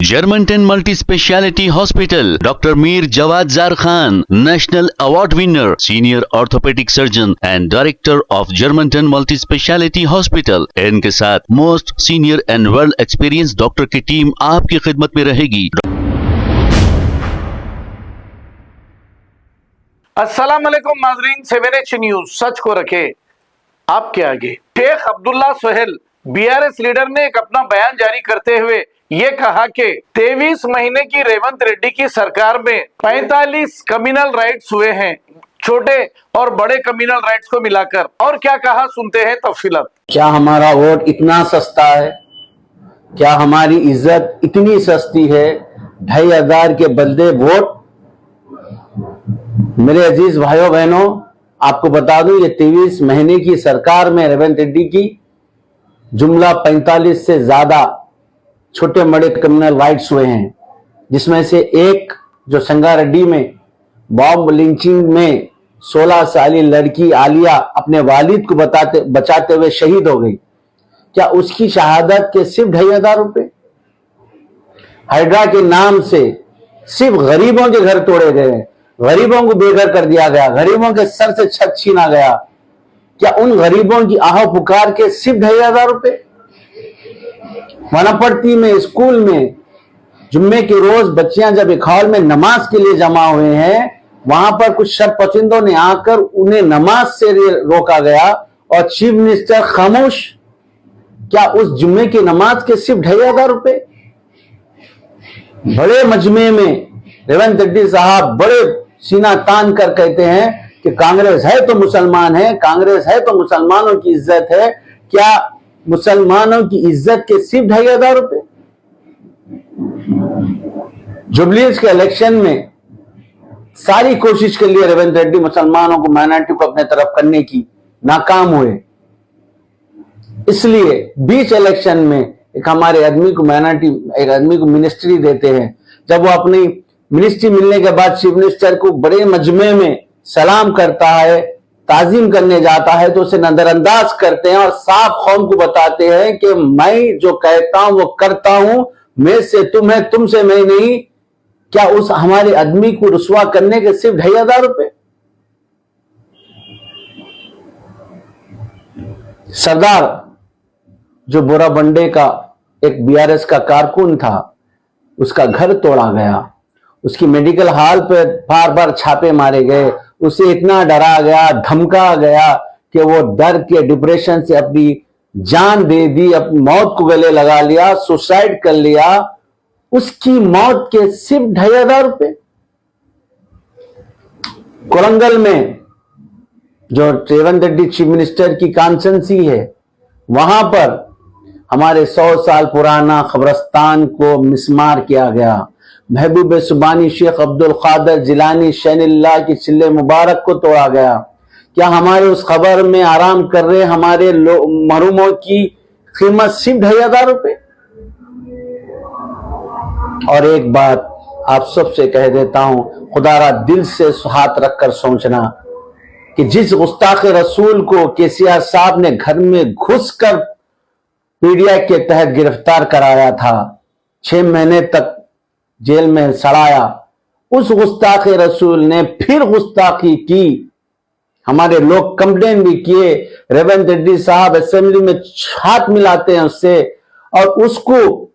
Germantown Multi Speciality Hospital, Dr. Mir Jawad Zar Khan, National Award winner, Senior Orthopedic Surgeon and Director of Germantown Multi Speciality Hospital। इनके साथ most senior and world experience doctor की team आपकी खिदमत में रहेगी। अस्सलाम वालेकुम नाज़रीन, 7H न्यूज सच को रखे आपके आगे। शेख अब्दुल्ला सोहेल बीआरएस लीडर ने एक अपना बयान जारी करते हुए ये कहा कि 23 महीने की रेवंत रेड्डी की सरकार में 45 कम्युनल राइट्स हुए हैं, छोटे और बड़े कम्युनल राइट्स को मिलाकर। और क्या कहा, सुनते हैं तफसीलात। क्या हमारा वोट इतना सस्ता है? क्या हमारी इज्जत इतनी सस्ती है? 2500 के बदले वोट। मेरे अजीज भाइयों बहनों, आपको बता दूं, ये 23 महीने की सरकार में रेवंत रेड्डी की जुमला 45 से ज्यादा छोटे बड़े क्रिमिनल राइट्स हुए हैं, जिसमें से एक जो संगारेड्डी में बॉम्ब लिंचिंग में 16 साली लड़की आलिया अपने वालिद को बचाते हुए शहीद हो गई। क्या उसकी शहादत के सिर्फ 2500 रुपए? हाइड्रा के नाम से सिर्फ गरीबों के घर तोड़े गए, गरीबों को बेघर कर दिया गया, गरीबों के सर से छत छीना गया। क्या उन गरीबों की आह पुकार के सिर्फ 2500 रुपए? वनपट्टी में स्कूल में जुम्मे के रोज बच्चियां जब एक हॉल में नमाज के लिए जमा हुए हैं, वहां पर कुछ शरपसंदों ने आकर उन्हें नमाज से रोका गया और चीफ मिनिस्टर खामोश। क्या उस जुम्मे की नमाज के सिर्फ 2500 रुपए? बड़े मजमे में रेवंत रेड्डी साहब बड़े सीना तान कर कहते हैं कि कांग्रेस है तो मुसलमान है, कांग्रेस है तो मुसलमानों की इज्जत है। क्या मुसलमानों की इज्जत के सिर्फ 2500 रुपए? जुबलीज के इलेक्शन में सारी कोशिश के लिए रेवंत रेड्डी मुसलमानों को, माइनॉरिटी को अपने तरफ करने की नाकाम हुए। इसलिए बीच इलेक्शन में एक हमारे आदमी को एक आदमी को मिनिस्ट्री देते हैं। जब वो अपनी मिनिस्ट्री मिलने के बाद चीफ मिनिस्टर को बड़े मजमे में सलाम करता है, ताजीम करने जाता है, तो उसे नजरअंदाज करते हैं और साफ कौम को बताते हैं कि मैं जो कहता हूं वो करता हूं, मैं से तुम है, तुमसे मैं नहीं। क्या उस हमारे आदमी को रुसवा करने के सिर्फ 2500 रुपए? सरदार जो बोराबंडे का एक बीआरएस का कारकुन था, उसका घर तोड़ा गया, उसकी मेडिकल हॉल पे बार बार छापे मारे गए, उसे इतना डरा गया, धमका गया कि वो डर के डिप्रेशन से अपनी जान दे दी, अपनी मौत को गले लगा लिया, सुसाइड कर लिया। उसकी मौत के सिर्फ 2500 रुपए। कोरंगल में जो रेवंत रेड्डी चीफ मिनिस्टर की कॉन्स्टिट्यूंसी है, वहां पर हमारे 100 साल पुराना कब्रिस्तान को मिसमार किया गया। महबूब सुबानी शेख अब्दुल कादिर जिलानी शैनिल्लाह की चिल्ले मुबारक को तोड़ा गया। क्या हमारे उस खबर में आराम कर रहे हमारे महरूमों की कीमत सिर्फ 2500 रुपए? और एक बात आप सबसे कह देता हूं, खुदारा दिल से हाथ रखकर सोचना कि जिस गुस्ताख रसूल को केसीआर साहब ने घर में घुसकर पीडीआई के तहत गिरफ्तार कराया था, 6 महीने तक जेल में सड़ाया, उस गुस्ताख रसूल ने फिर गुस्ताखी की। हमारे लोग कंप्लेन भी किए, रेवंत रेड्डी साहब असेंबली में हाथ मिलाते हैं उससे, और उसको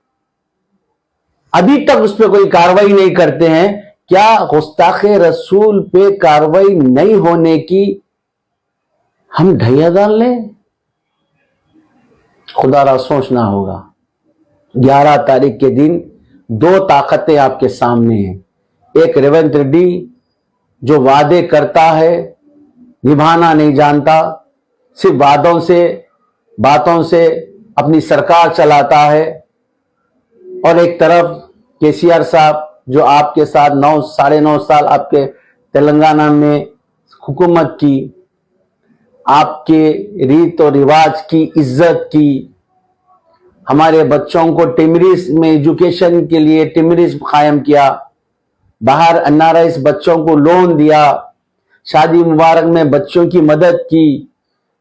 अभी तक उस पर कोई कार्रवाई नहीं करते हैं। क्या गुस्ताख रसूल पे कार्रवाई नहीं होने की हम ढैया डाल लें? खुदारा सोचना होगा। 11 तारीख के दिन 2 ताकतें आपके सामने हैं। एक रेवंत रेड्डी जो वादे करता है, निभाना नहीं जानता, सिर्फ वादों से, बातों से अपनी सरकार चलाता है। और एक तरफ केसीआर साहब जो आपके साथ 9-9.5 साल आपके तेलंगाना में हुकूमत की, आपके रीत और रिवाज की, इज्जत की, हमारे बच्चों को टिमरीज में एजुकेशन के लिए टिमरीज कायम किया, बाहर एनआरआईज बच्चों को लोन दिया, शादी मुबारक में बच्चों की मदद की।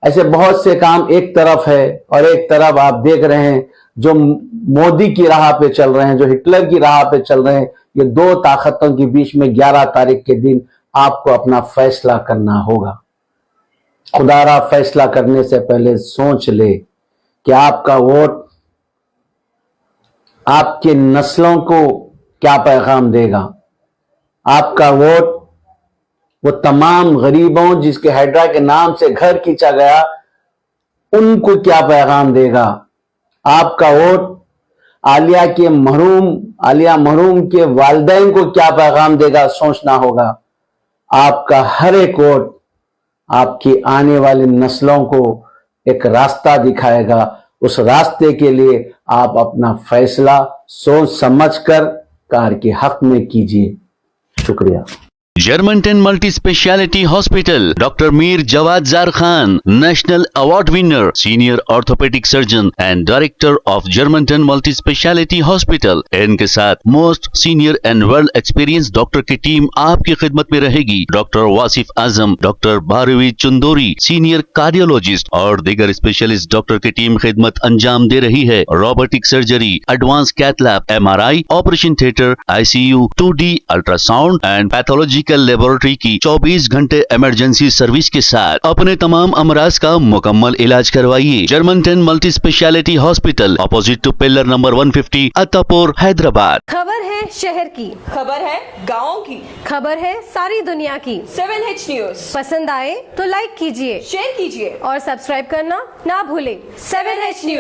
ऐसे बहुत से काम एक तरफ है, और एक तरफ आप देख रहे हैं जो मोदी की राह पे चल रहे हैं, जो हिटलर की राह पे चल रहे हैं, ये दो ताकतों के बीच में 11 तारीख के दिन आपको अपना फैसला करना होगा। खुदारा फैसला करने से पहले सोच ले कि आपका वोट आपके नस्लों को क्या पैगाम देगा। आपका वोट वो तमाम गरीबों जिसके हैड्रा के नाम से घर खींचा गया उनको क्या पैगाम देगा। आपका वोट आलिया महरूम के वालिदैन को क्या पैगाम देगा, सोचना होगा। आपका हर एक वोट आपकी आने वाली नस्लों को एक रास्ता दिखाएगा। उस रास्ते के लिए आप अपना फैसला सोच समझकर कार के हक में कीजिए। शुक्रिया। Germantown Multi Speciality Hospital, Dr. Mir Jawad Zar Khan, National Award winner, Senior Orthopedic Surgeon and Director of Germantown Multi Speciality Hospital। इनके साथ most senior and world experience doctor की टीम आपकी खिदमत में रहेगी। डॉक्टर वासिफ आजम, डॉक्टर भारवी चुंदोरी, सीनियर कार्डियोलॉजिस्ट और दीगर specialist doctor की टीम खिदमत अंजाम दे रही है। Robotic surgery, advance cath lab, MRI, operation theatre, ICU, 2D ultrasound and pathology laboratory की 24 घंटे इमरजेंसी सर्विस के साथ अपने तमाम अमराज का मुकम्मल इलाज करवाइए। Germanten multi speciality hospital, opposite to pillar number 150, Attapur, Hyderabad. खबर है शहर की, खबर है गाँव की, खबर है सारी दुनिया की। 7H न्यूज पसंद आए तो लाइक कीजिए, शेयर कीजिए और सब्सक्राइब करना ना भूलें। 7H news.